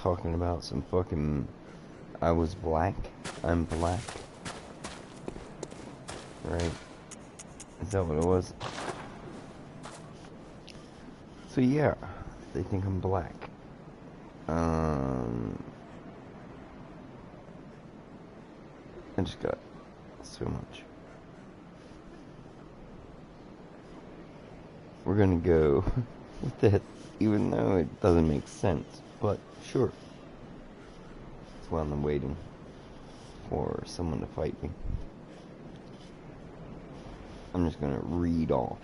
talking about some fucking... I was black. I'm black. Right? Is that what it was? So yeah, they think I'm black. I just got so much. We're gonna go with this, even though it doesn't make sense, but sure. That's why I'm waiting for someone to fight me. I'm just gonna read off,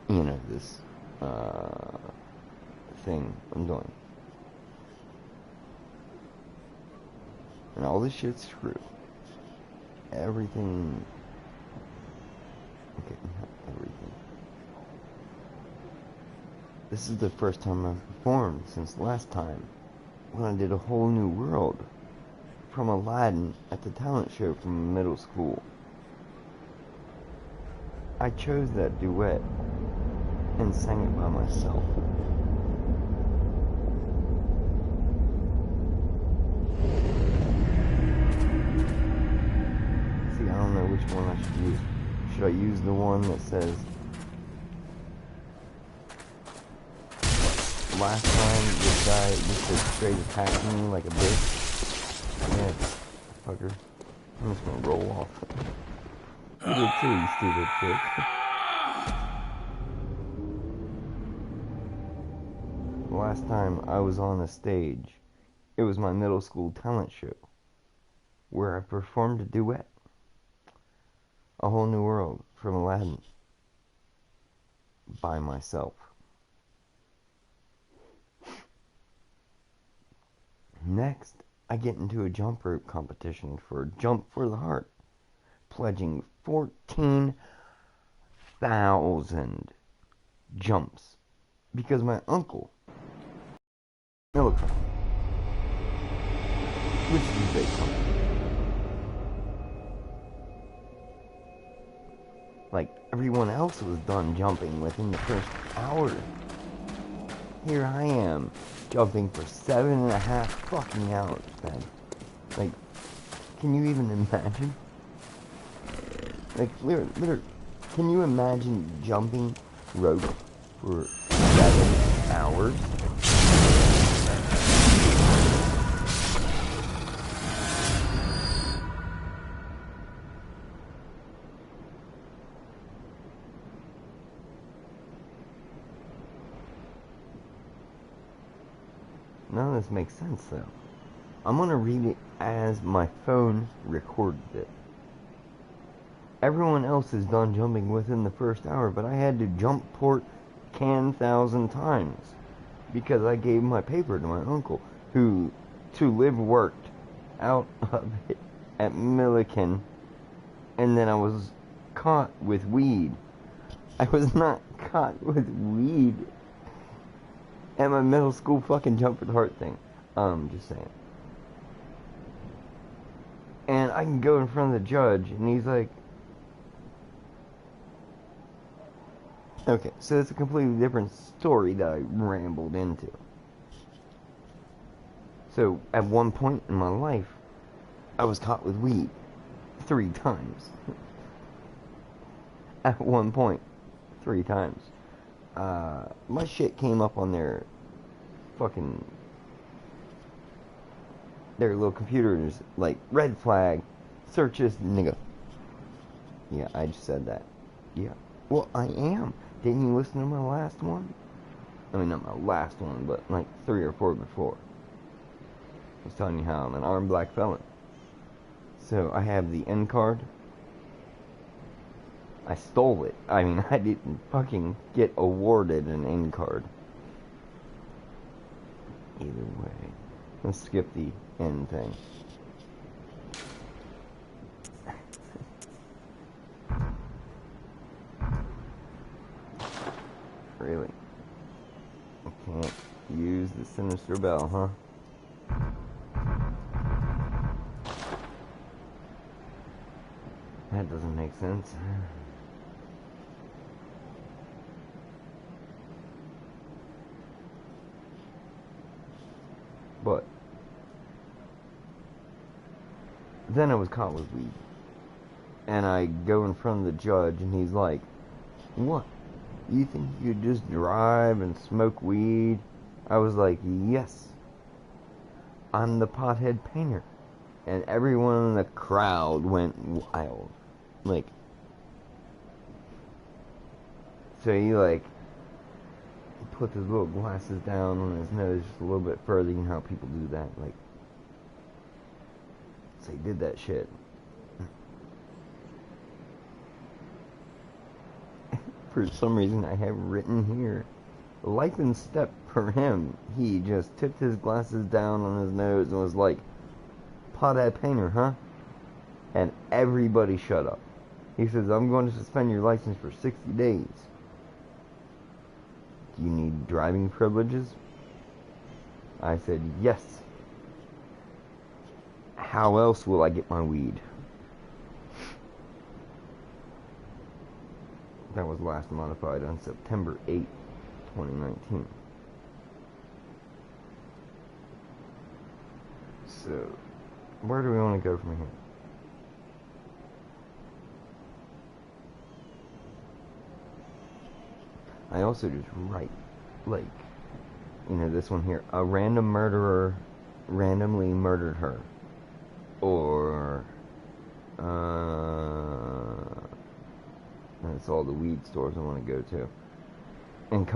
you know, this thing I'm doing. And all this shit's true. Everything. Okay, not everything. This is the first time I've performed since last time, when I did A Whole New World from Aladdin at the talent show from middle school. I chose that duet and sang it by myself. See, I don't know which one I should use. Should I use the one that says, last time this guy used to straight attack me like a bitch? Yeah, fucker. I'm just gonna roll off. You did too, you stupid bitch. Last time I was on a stage, it was my middle school talent show, where I performed a duet. A Whole New World from Aladdin. By myself. Next, I get into a jump rope competition for Jump for the Heart, pledging 14,000 jumps because my uncle, Millikan, which is a big company, like everyone else was done jumping within the first hour. Here I am, jumping for 7.5 fucking hours, man. Like, can you even imagine? Like, literally, can you imagine jumping rope for 7 hours? None of this makes sense, though. I'm gonna read it as my phone recorded it. Everyone else is done jumping within the first hour, but I had to jump port 10,000 times because I gave my paper to my uncle, who worked out of it at Millikan, and then I was caught with weed. I was not caught with weed at my middle school fucking jump for the heart thing. Just saying. And I can go in front of the judge, and he's like, okay, so it's a completely different story that I rambled into. So, at one point in my life, I was caught with weed 3 times. At one point, 3 times. My shit came up on their little computers, like, red flag, search this nigga. Yeah, I just said that. Yeah. Well, I am. Didn't you listen to my last one? I mean, not my last one, but like 3 or 4 before. I was telling you how I'm an armed black felon. So, I have the N card. I stole it. I mean, I didn't fucking get awarded an N card. Either way. Let's skip the N thing. Really? I can't use the sinister bell, huh? That doesn't make sense. But then I was caught with weed. And I go in front of the judge, and he's like, "What? You think you could just drive and smoke weed?" I was like, "Yes. I'm the pothead painter." And everyone in the crowd went wild. Like, so he put his little glasses down on his nose just a little bit further. You know how people do that? Like, so he did that shit. For some reason, I have written here, life in step for him. He just tipped his glasses down on his nose and was like, "Pothead painter, huh?" And everybody shut up. He says, "I'm going to suspend your license for 60 days. Do you need driving privileges?" I said, "Yes. How else will I get my weed?" That was last modified on September 8th, 2019. So, where do we want to go from here? I also just write, like, this one here. A random murderer randomly murdered her. Or, that's all the weed stores I want to go to. And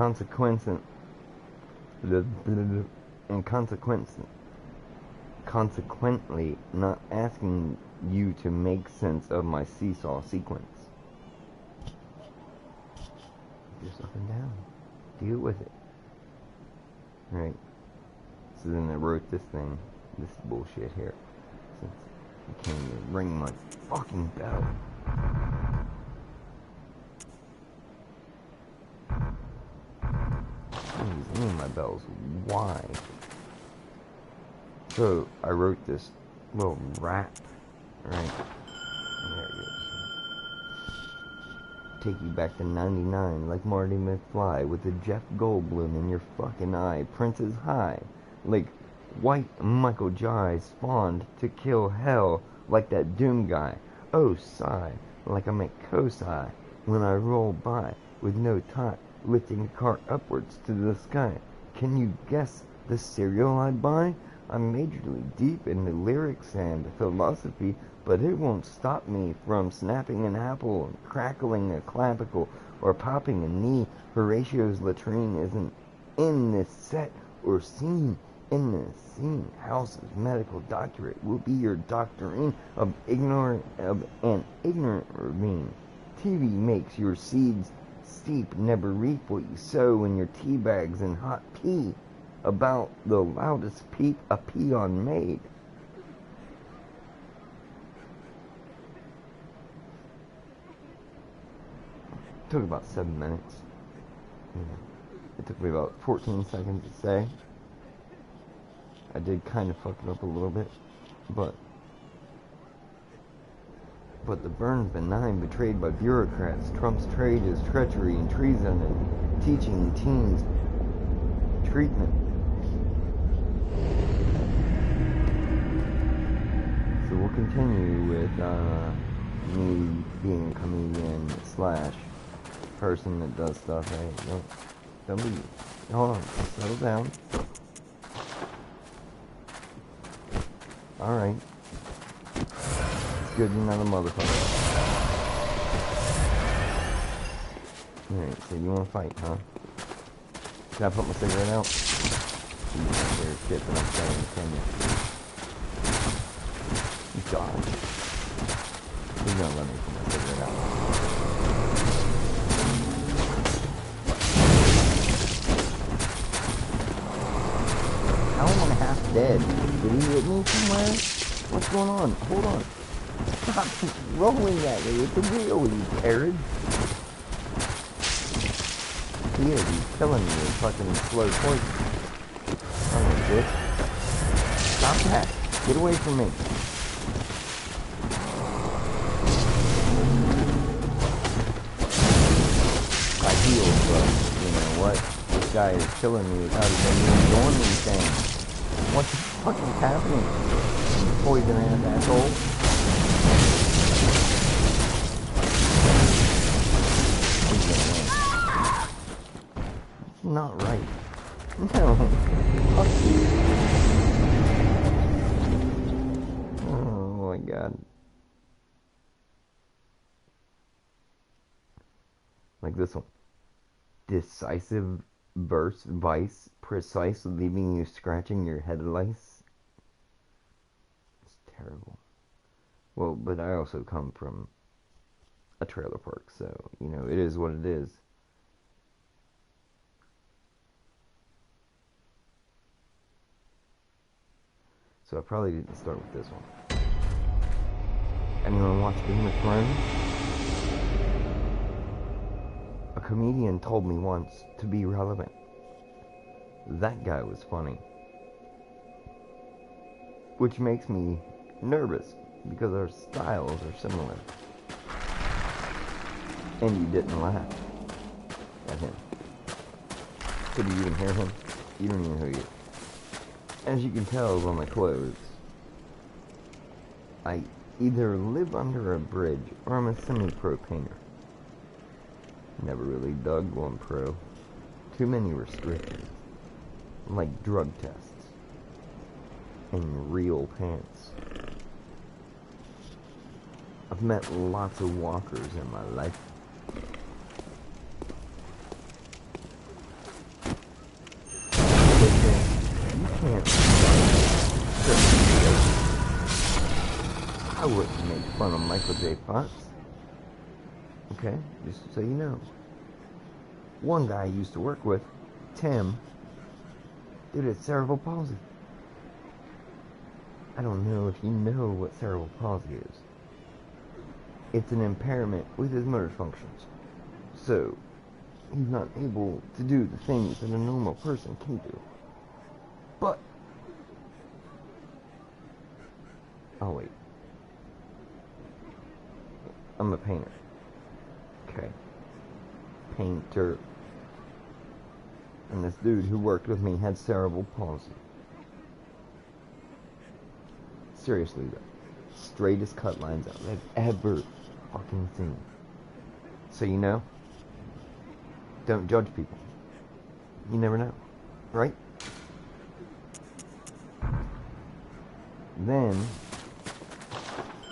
consequently, not asking you to make sense of my seesaw sequence. Just up and down. Deal with it. Right? So then I wrote this bullshit here. Since I can't even ring my fucking bell. Jeez, my bells. Why? So I wrote this little rap, right? There it is. Take you back to 99 like Marty McFly with a Jeff Goldblum in your fucking eye. Prince's high like white Michael Jai spawned to kill hell like that Doom guy. Oh, sigh like I make Kosai when I roll by with no tie, lifting the car upwards to the sky. Can you guess the cereal I buy? I'm majorly deep into lyrics and philosophy, but it won't stop me from snapping an apple and crackling a clavicle or popping a knee. Horatio's latrine isn't in this set or scene. In this scene, House's medical doctorate will be your doctrine of an ignorant ravine. TV makes your seeds steep, never reap what you sow in your tea bags and hot pee. About the loudest peep a peon made. It took about 7 minutes. It took me about 14 seconds to say. I did kind of fuck it up a little bit, but the burn's benign, betrayed by bureaucrats. Trump's trade is treachery and treason and teaching teens treatment. So we'll continue with me being a comedian / person that does stuff. Hey, don't be. Hold on, settle down. All right. It's good you're not a motherfucker. All right. So you want to fight, huh? Can I put my cigarette out? You can't hear shit that I'm saying, can you? God. He's gonna let me put my cigarette out. How am I half dead? Did he hit me somewhere? What's going on? Hold on. Stop rolling at me with the wheel, you carrot. He is. He's killing me with fucking slow poison. Oh, bitch. Stop that. Get away from me. But you know what? This guy is killing me without even doing anything. What the fuck is happening? Poison ass asshole. It's not right. No. Fuck you. Oh my god. Like this one. Decisive burst vice precise, leaving you scratching your head lice. It's terrible. Well, but I also come from a trailer park, so, you know, it is what it is. So I probably didn't start with this one. Anyone watch Game of Thrones? A comedian told me once to be relevant. That guy was funny. Which makes me nervous, because our styles are similar. And you didn't laugh at him. Could you even hear him? You don't even hear you. As you can tell by my clothes, I either live under a bridge or I'm a semi-pro painter. Never really dug one pro. Too many restrictions, like drug tests and real pants. I've met lots of walkers in my life. You can't. I wouldn't make fun of Michael J. Fox. Okay, just so you know. One guy I used to work with, Tim, dude had cerebral palsy. I don't know if you know what cerebral palsy is. It's an impairment with his motor functions. So, he's not able to do the things that a normal person can do. But, oh wait. I'm a painter. Okay. Painter. And this dude who worked with me had cerebral palsy. Seriously though. Straightest cut lines I've ever fucking seen. So you know, don't judge people. You never know. Right? Then,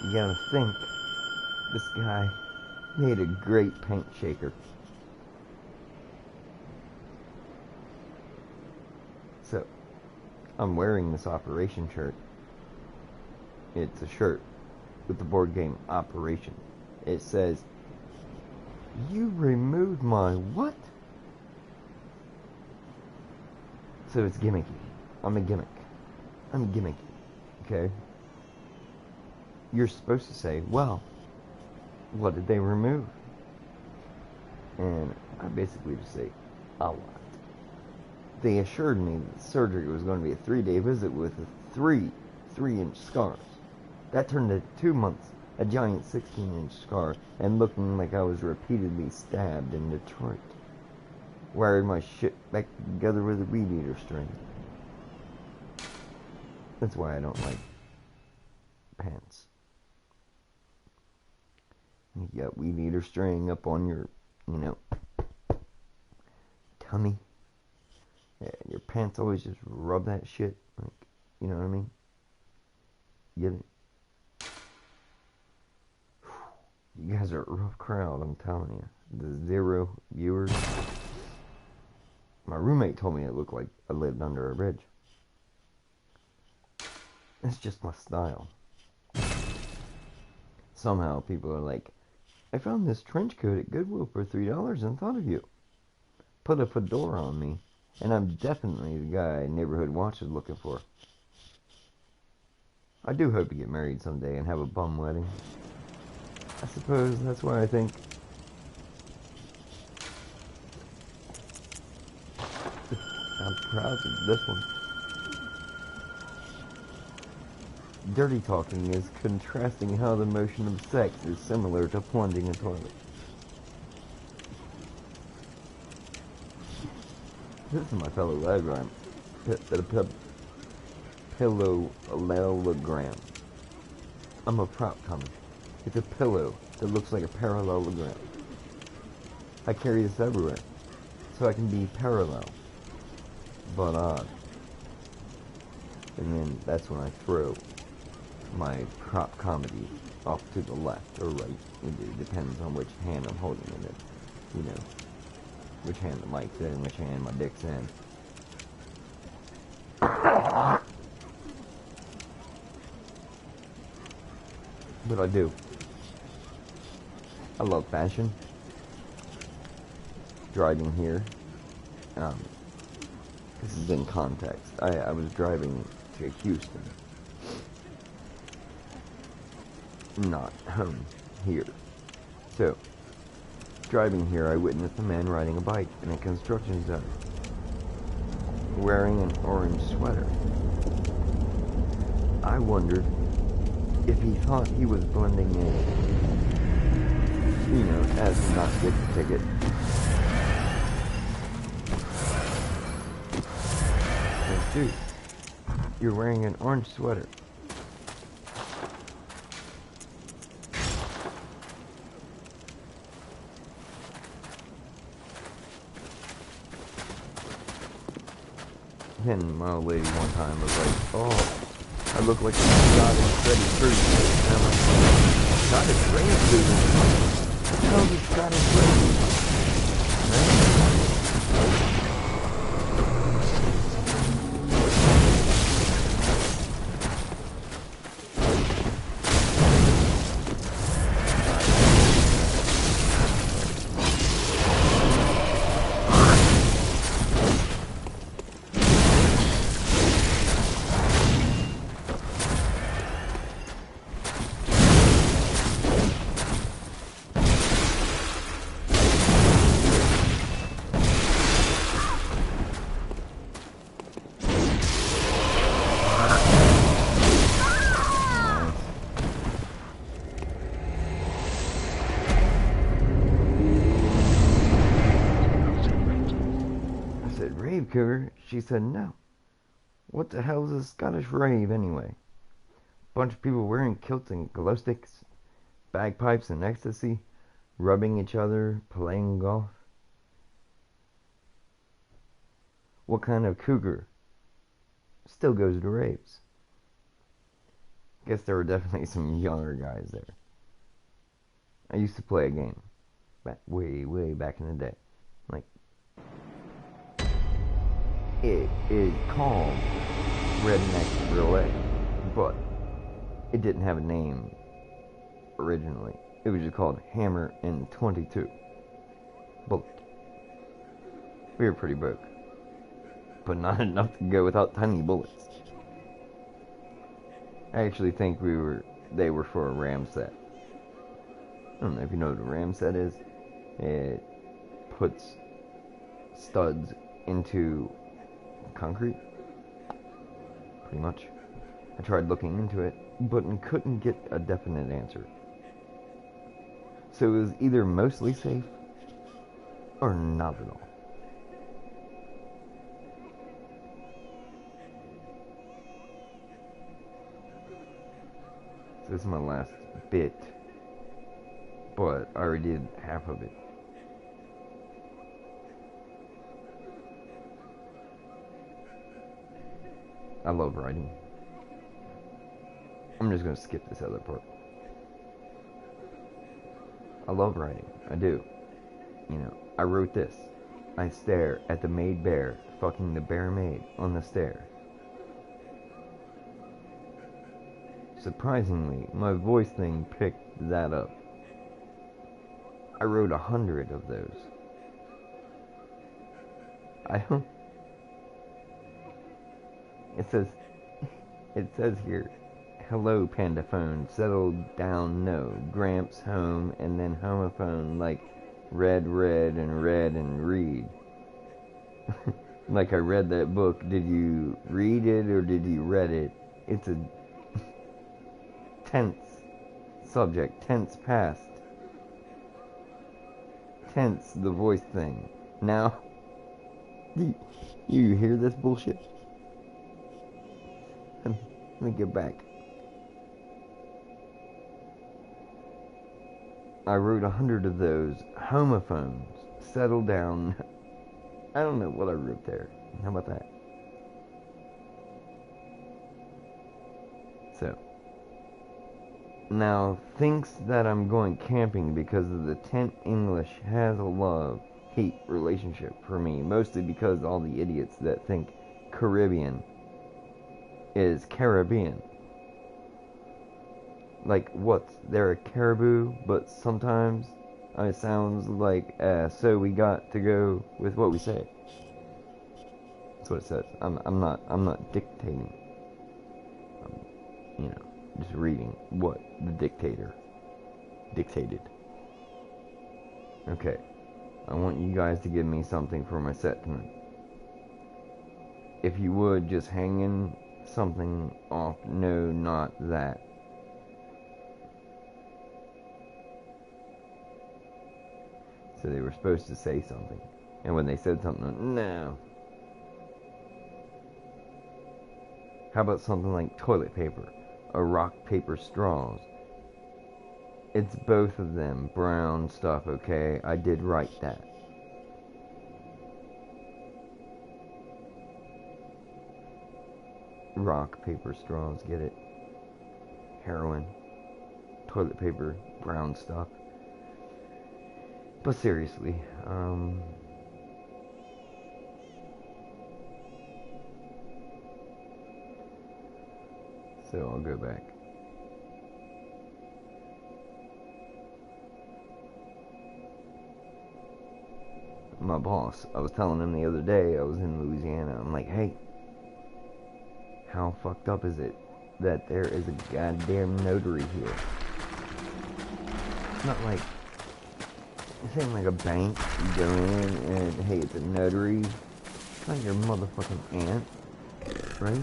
you gotta think, this guy made a great paint shaker. So, I'm wearing this Operation shirt. It's a shirt with the board game Operation. It says, "You removed my what?" So it's gimmicky. I'm a gimmick. I'm gimmicky. Okay? You're supposed to say, well, what did they remove? And I basically just say, a lot. They assured me that the surgery was going to be a 3-day visit with a 3-inch scars. That turned into 2 months, a giant 16-inch scar, and looking like I was repeatedly stabbed in Detroit. Wired my shit back together with a weed eater string. That's why I don't like pants. You got weed eater string up on your, you know, tummy. Yeah, your pants always just rub that shit. Like, you know what I mean? Get it? You guys are a rough crowd, I'm telling you. The 0 viewers. My roommate told me it looked like I lived under a bridge. It's just my style. Somehow people are like, I found this trench coat at Goodwill for $3 and thought of you. Put a fedora on me, and I'm definitely the guy Neighborhood Watch is looking for. I do hope to get married someday and have a bum wedding. I suppose that's why I think I'm proud of this one. Dirty talking is contrasting how the motion of sex is similar to plunging a toilet. This is my fellow lab rhyme. parallelogram. I'm a prop comic. It's a pillow that looks like a parallelogram. I carry this everywhere, so I can be parallel, but odd. And then that's when I throw my prop comedy off to the left or right. It depends on which hand I'm holding it in. You know, which hand the mic's in, which hand my dick's in. But I do. I love fashion. Driving here. This is in context. I was driving to Houston. Not home here. So, driving here, I witnessed a man riding a bike in a construction zone, wearing an orange sweater. I wondered if he thought he was blending in, you know, as to not get the ticket. Like, dude, you're wearing an orange sweater. Then my old lady one time was like, oh, I look like a Scottish Freddy Krueger. And I'm like, Scottish Freddy Krueger? What the hell is Scottish Freddy? Cougar? She said, no. What the hell is a Scottish rave anyway? Bunch of people wearing kilts and glow sticks, bagpipes and ecstasy, rubbing each other, playing golf. What kind of cougar still goes to raves? Guess there were definitely some younger guys there. I used to play a game way back in the day. Like, it called Redneck Relay, but it didn't have a name originally. It was just called Hammer and 22 Bullet. We were pretty broke, but not enough to go without tiny bullets. I actually think they were for a ram set. I don't know if you know what a ram set is. It puts studs into concrete, pretty much. I tried looking into it, but couldn't get a definite answer. So it was either mostly safe or not at all. So this is my last bit, but I already did half of it. I love writing. I'm just gonna skip this other part. I love writing. I do. You know, I wrote this. I stare at the maid bear fucking the bear maid on the stair. Surprisingly, my voice thing picked that up. I wrote 100 of those. I don't... It says here, hello Pandaphone, settled down, no, Gramps home, and then homophone, like red and read. Like I read that book. Did you read it or did you read it? It's a tense subject, tense past, tense the voice thing. Now, you hear this bullshit? Let me get back. I wrote 100 of those. Homophones. Settle down. I don't know what I wrote there. How about that? So. Now, thinks that I'm going camping because of the tent English has a love-hate relationship for me. Mostly because all the idiots that think Caribbean is Caribbean. Like, what? They're a caribou, but sometimes it sounds like, so we got to go with what we say. That's what it says. I'm not dictating. I'm, just reading what the dictator dictated. Okay. I want you guys to give me something for my set tonight. If you would, just hang in something off. No, not that. So they were supposed to say something. And when they said something, no. How about something like toilet paper? Or rock, paper, straws? It's both of them. Brown stuff, okay? I did write that. Rock, paper, straws, get it? Heroin. Toilet paper, brown stuff. But seriously, so I'll go back. My boss, I was telling him the other day, I was in Louisiana, I'm like, hey, how fucked up is it that there is a goddamn notary here? It's not like, this ain't like a bank. You go in and, hey, it's a notary. It's not your motherfucking aunt, right?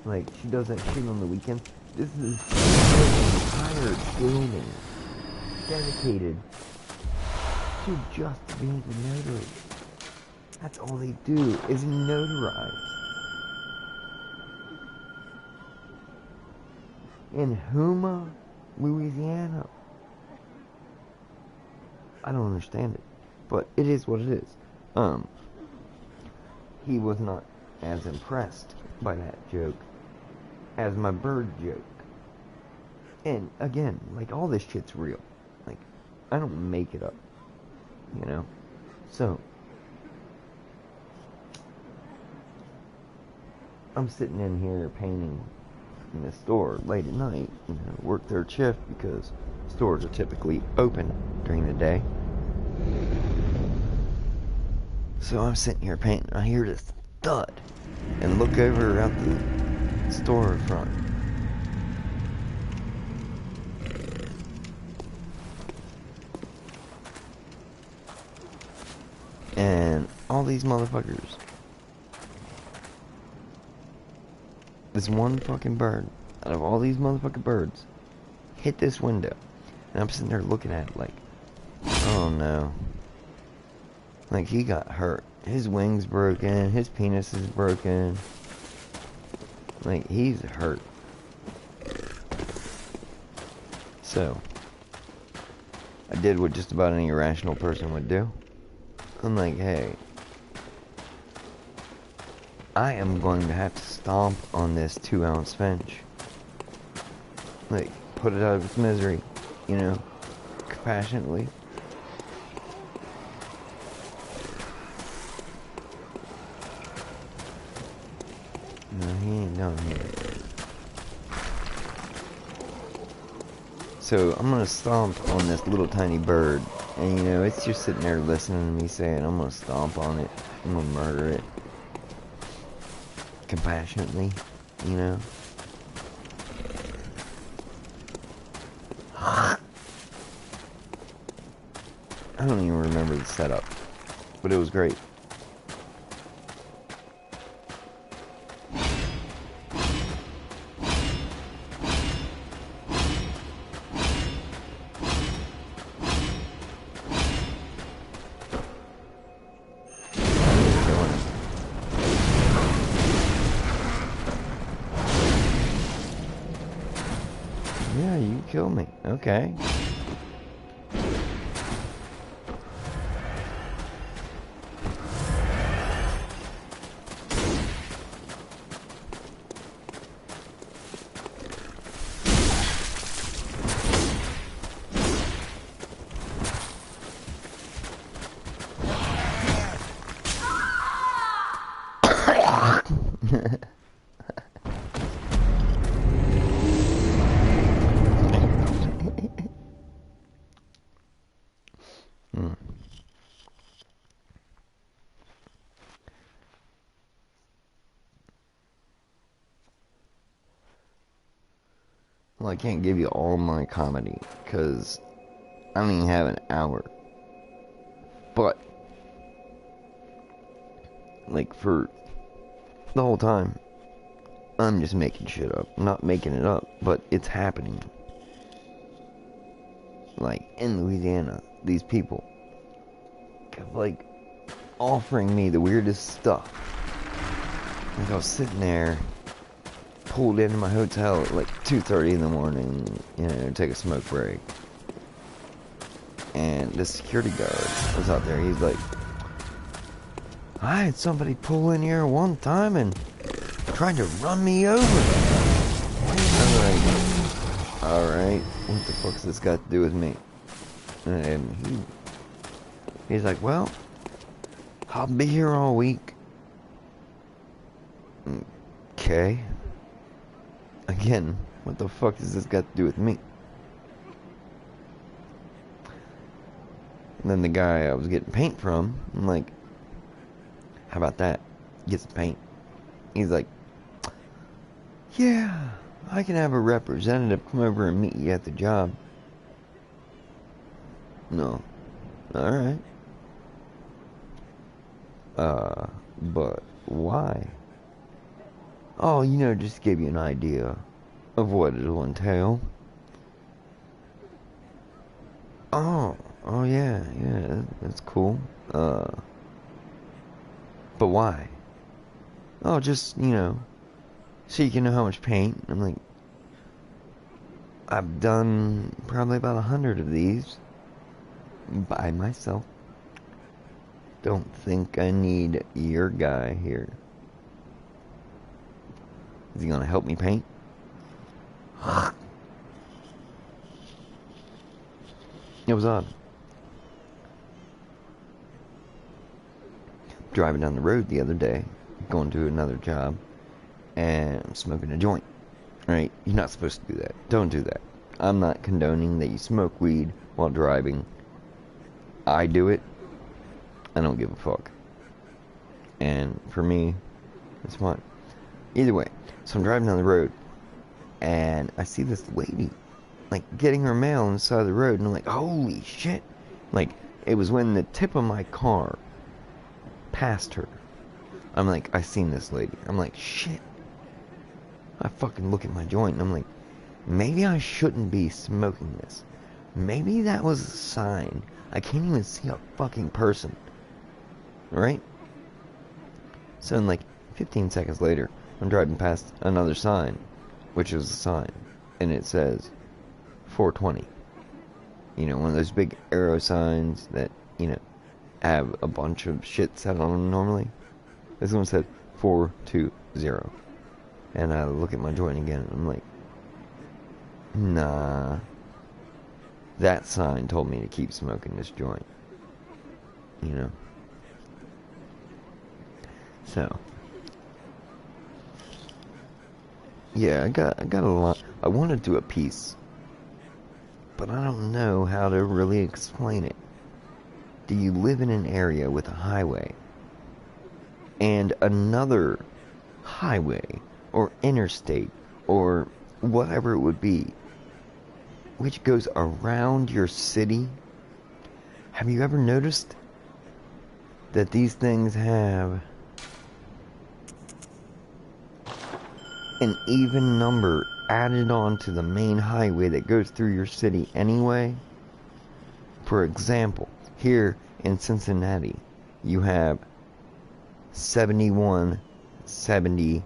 Like, she does that shit on the weekend. This is an entire building dedicated to just being a notary. That's all they do, is notarize. In Houma, Louisiana. I don't understand it, but it is what it is. He was not as impressed by that joke as my bird joke. And again, like, all this shit's real. Like, I don't make it up, So, I'm sitting in here painting in a store late at night, work third shift because stores are typically open during the day. So I'm sitting here painting, I hear this thud, and look over out the store front. And all these motherfuckers, this one fucking bird, out of all these motherfucking birds, hit this window. And I'm sitting there looking at it like, oh no. Like, he got hurt. His wing's broken. His penis is broken. Like, he's hurt. So, I did what just about any rational person would do. I'm like, hey, I am going to have to stomp on this 2-ounce finch. Like, put it out of its misery, compassionately. No, he ain't down here. So, I'm gonna stomp on this little tiny bird. And, it's just sitting there listening to me saying, I'm gonna stomp on it. I'm gonna murder it. Compassionately, I don't even remember the setup, but it was great. Yeah, you kill me. Okay. Well, I can't give you all my comedy, because I don't even have an hour. But, like, for the whole time, I'm just making shit up. I'm not making it up, but it's happening. Like, in Louisiana, these people kept, like, offering me the weirdest stuff. Like, I was sitting there, pulled into my hotel at like 2:30 in the morning, you know, take a smoke break. And the security guard was out there. He's like, I had somebody pull in here one time and tried to run me over. I'm like, alright, what the fuck's this got to do with me? And he's like, well, I'll be here all week. Okay. Again, what the fuck does this got to do with me? And then the guy I was getting paint from, I'm like, how about that? Get some paint. He's like, yeah, I can have a representative come over and meet you at the job. No. Alright. But why? Oh, you know, just to give you an idea of what it'll entail. Oh yeah, that's cool. But why? Oh, just, you know, so you can know how much paint. I'm like, I've done probably about 100 of these by myself. Don't think I need your guy here. Is he gonna help me paint? It was odd. Driving down the road the other day, going to another job, and I'm smoking a joint. Right? You're not supposed to do that. Don't do that. I'm not condoning that you smoke weed while driving. I do it. I don't give a fuck. And for me, it's fine. Either way, so I'm driving down the road, and I see this lady, like, getting her mail on the side of the road, and I'm like, holy shit. Like, it was when the tip of my car passed her. I'm like, I seen this lady. I'm like, shit. I fucking look at my joint, and I'm like, maybe I shouldn't be smoking this. Maybe that was a sign. I can't even see a fucking person. Right? So in like 15 seconds later, I'm driving past another sign, which is a sign, and it says 420. You know, one of those big arrow signs that, you know, have a bunch of shit set on them normally. This one said 420. And I look at my joint again, and I'm like, nah. That sign told me to keep smoking this joint. You know? So, yeah, I got a lot. I want to do a piece, but I don't know how to really explain it. Do you live in an area with a highway and another highway or interstate or whatever it would be, which goes around your city? Have you ever noticed that these things have an even number added on to the main highway that goes through your city anyway? For example, here in Cincinnati, you have 71, 70,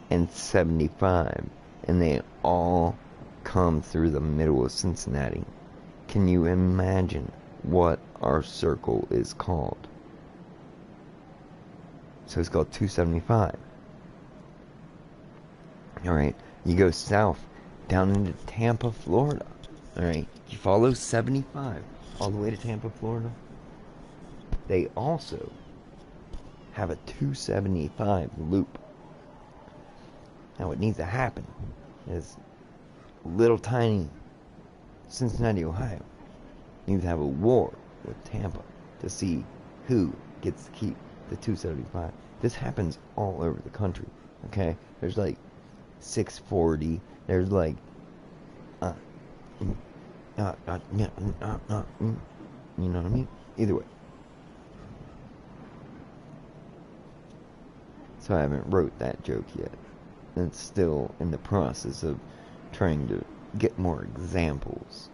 and 75, and they all come through the middle of Cincinnati. Can you imagine what our circle is called? So it's called 275. Alright, you go south down into Tampa, Florida. Alright, you follow 75 all the way to Tampa, Florida. They also have a 275 loop. Now what needs to happen is little tiny Cincinnati, Ohio needs to have a war with Tampa to see who gets to keep the 275. This happens all over the country, okay? There's like 640, there's like you know what I mean? Either way. So I haven't wrote that joke yet. It's still in the process of trying to get more examples.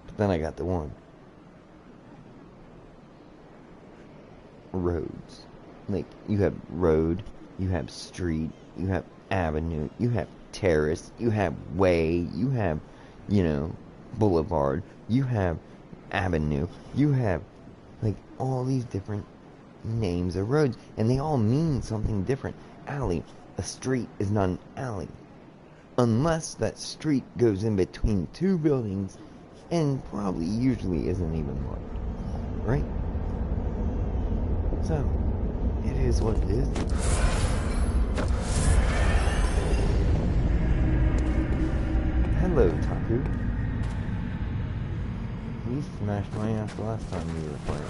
But then I got the one. Roads. Like, you have road, you have street, you have avenue, you have terrace, you have way, you have, boulevard, you have avenue, you have, like, all these different names of roads, and they all mean something different. Alley. A street is not an alley unless that street goes in between two buildings and probably usually isn't even one, right? So it is what it is. Hello, Taku. You smashed my ass last time we were playing.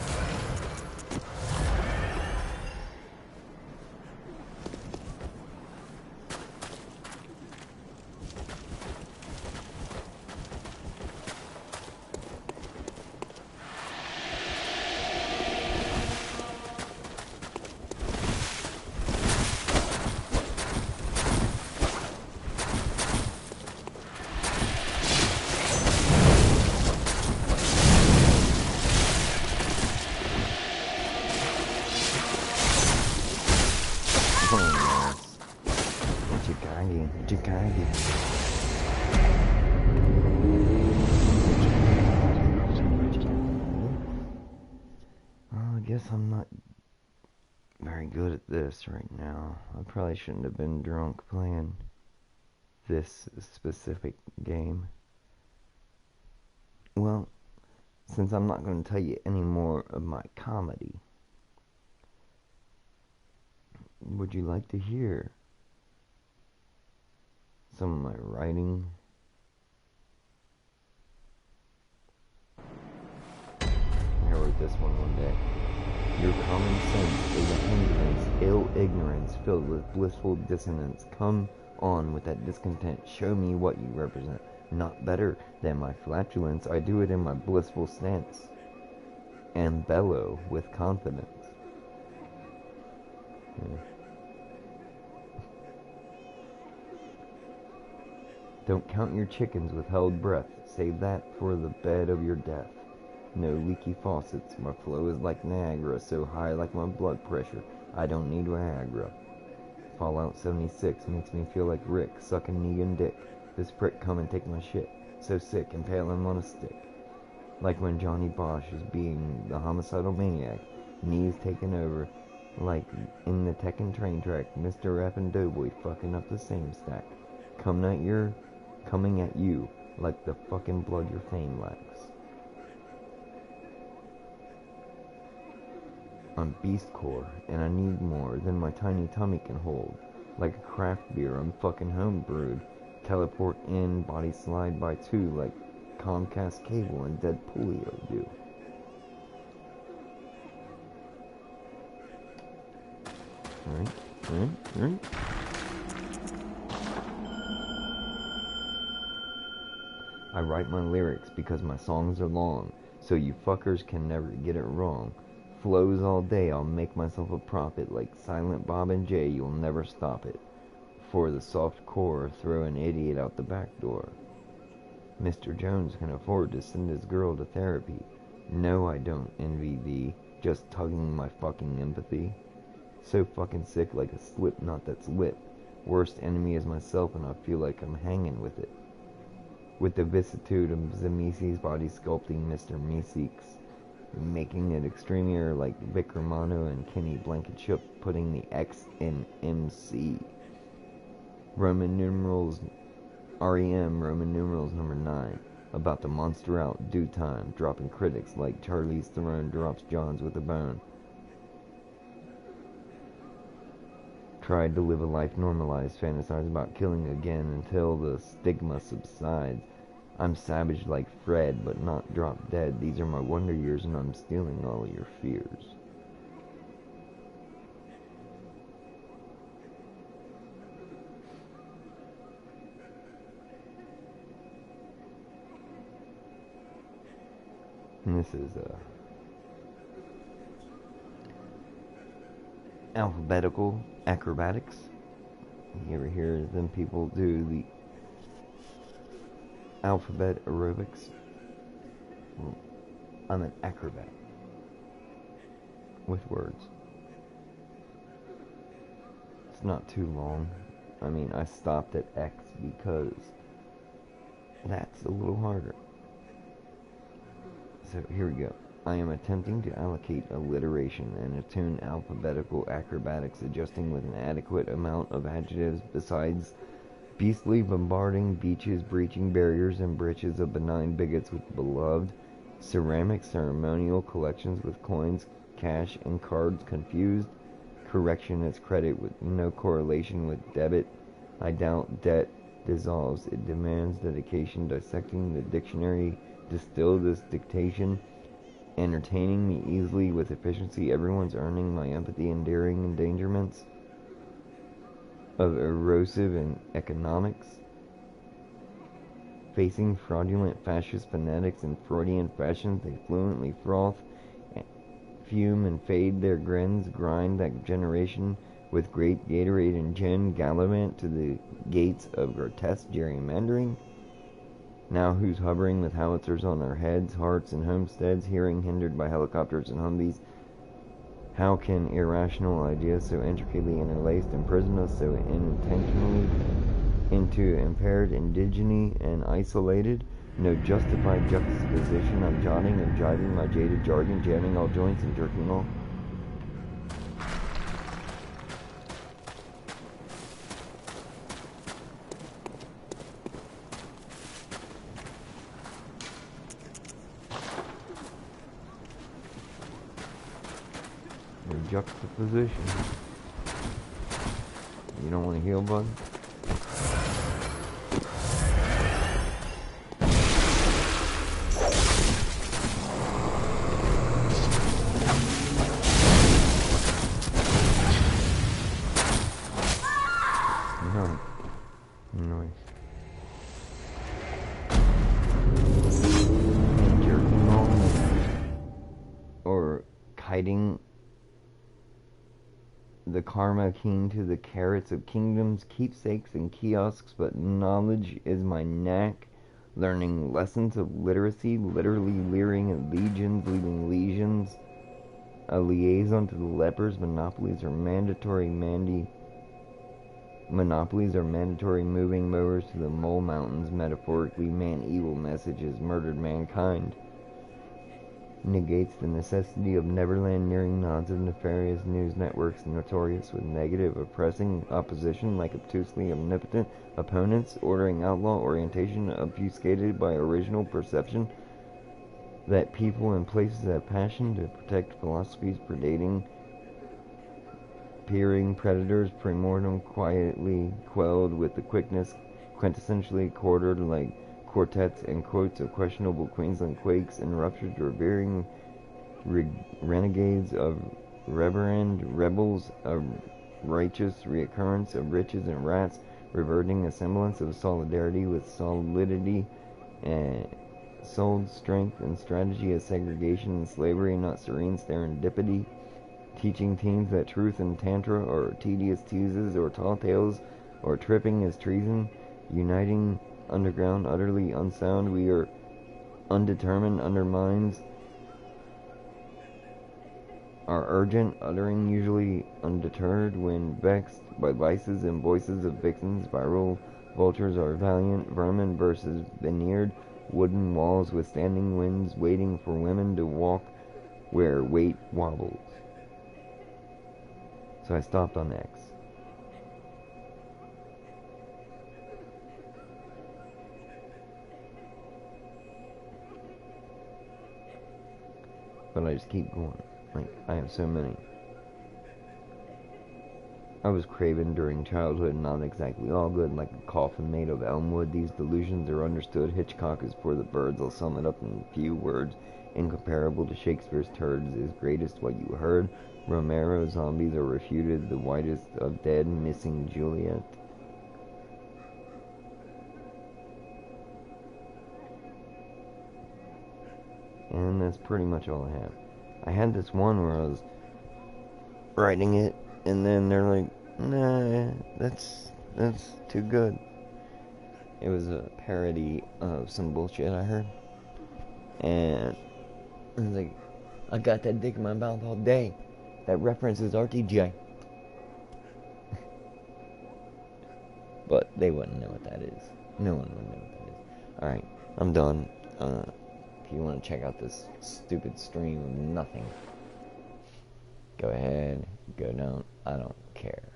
I'm not very good at this right now. I probably shouldn't have been drunk playing this specific game. Well, since I'm not going to tell you any more of my comedy, would you like to hear some of my writing? I wrote this one day. Your common sense is a hindrance, ill ignorance filled with blissful dissonance. Come on with that discontent. Show me what you represent. Not better than my flatulence. I do it in my blissful stance. And bellow with confidence. Yeah. Don't count your chickens with held breath. Save that for the bed of your death. No leaky faucets, my flow is like Niagara, so high like my blood pressure, I don't need Viagra. Fallout 76 makes me feel like Rick, sucking Negan dick. This prick come and take my shit, so sick, impale him on a stick. Like when Johnny Bosch is being the homicidal maniac, knees taking over, like in the Tekken train track, Mr. F and Doughboy fucking up the same stack. Coming at you, like the fucking blood your fame lacks. I'm beastcore, and I need more than my tiny tummy can hold. Like a craft beer, I'm fucking homebrewed. Teleport in, body slide by two, like Comcast cable and Dead Polio do. Alright. I write my lyrics because my songs are long, so you fuckers can never get it wrong. Flows all day, I'll make myself a profit. Like Silent Bob and Jay, you'll never stop it. For the soft core, throw an idiot out the back door. Mr. Jones can afford to send his girl to therapy. No, I don't envy thee, just tugging my fucking empathy. So fucking sick like a slip knot that's lit. worst enemy is myself, and I feel like I'm hanging with it. With the vicissitude of Zamesi's body sculpting Mr. Meeseeks, making it extremier like Vic Romano and Kenny Blankenship, putting the X in MC. Roman numerals REM, Roman numerals number 9. About to monster out due time, dropping critics like Charlize Theron drops Johns with a bone. Tried to live a life normalized, fantasize about killing again until the stigma subsides. I'm savage like Fred, but not drop dead. These are my wonder years, and I'm stealing all your fears. And this is alphabetical acrobatics. You ever hear them people do the alphabet aerobics? Well, I'm an acrobat with words. It's not too long. I mean, I stopped at X because that's a little harder. So here we go. I am attempting to allocate alliteration and attune alphabetical acrobatics, adjusting with an adequate amount of adjectives besides beastly, bombarding, beaches, breaching barriers, and breeches of benign bigots with beloved, ceramic ceremonial collections with coins, cash, and cards confused, correction as credit with no correlation with debit. I doubt debt dissolves. It demands dedication, dissecting the dictionary, distill this dictation, entertaining me easily with efficiency. Everyone's earning my empathy, endearing endangerments of erosive and economics, facing fraudulent fascist fanatics in Freudian fashions. They fluently froth, fume, and fade their grins, grind that generation with grape, Gatorade, and gin, gallivant to the gates of grotesque gerrymandering. Now who's hovering with howitzers on our heads, hearts, and homesteads, hearing hindered by helicopters and Humvees? How can irrational ideas so intricately interlaced imprison us so intentionally into impaired indigeny and isolated? No justified juxtaposition. I'm jotting and jiving my jaded jargon, jamming all joints and jerking all. Juxtaposition. You don't want to heal, bud? No. Nice. Jerking off or kiting the karma king to the carrots of kingdoms, keepsakes, and kiosks, but knowledge is my knack. Learning lessons of literacy, literally leering at legions, leaving lesions. A liaison to the lepers. Monopolies are mandatory moving mowers to the mole mountains. Metaphorically, man-evil messages murdered mankind. Negates the necessity of Neverland, nearing nods of nefarious news networks notorious with negative, oppressing opposition like obtusely omnipotent opponents, ordering outlaw orientation obfuscated by original perception that people and places have passion to protect philosophies predating peering predators, primordium quietly quelled with the quickness quintessentially quartered like quartets and quotes of questionable Queensland quakes and ruptured revering renegades of reverend rebels, a righteous reoccurrence of riches and rats, reverting a semblance of solidarity with solidity, and sold strength and strategy as segregation and slavery, not serene serendipity, teaching teens that truth and tantra or tedious teases or tall tales or tripping is treason, uniting underground, utterly unsound. We are undetermined, undermines are urgent, uttering usually undeterred when vexed by vices and voices of vixens. Viral vultures are valiant vermin versus veneered wooden walls withstanding winds, waiting for women to walk where weight wobbles. So I stopped on X. But I just keep going. Like, I have so many. I was craven during childhood, not exactly all good, like a coffin made of elm wood. These delusions are understood. Hitchcock is for the birds. I'll sum it up in a few words. Incomparable to Shakespeare's turds is greatest what you heard. Romero zombies are refuted. The whitest of dead, missing Juliet. And that's pretty much all I have. I had this one where I was writing it, and then they're like, nah, that's too good. It was a parody of some bullshit I heard. And I was like, I got that dick in my mouth all day. That references RTJ. But they wouldn't know what that is. No one would know what that is. Alright, I'm done. If you want to check out this stupid stream of nothing, go ahead, go down. I don't care.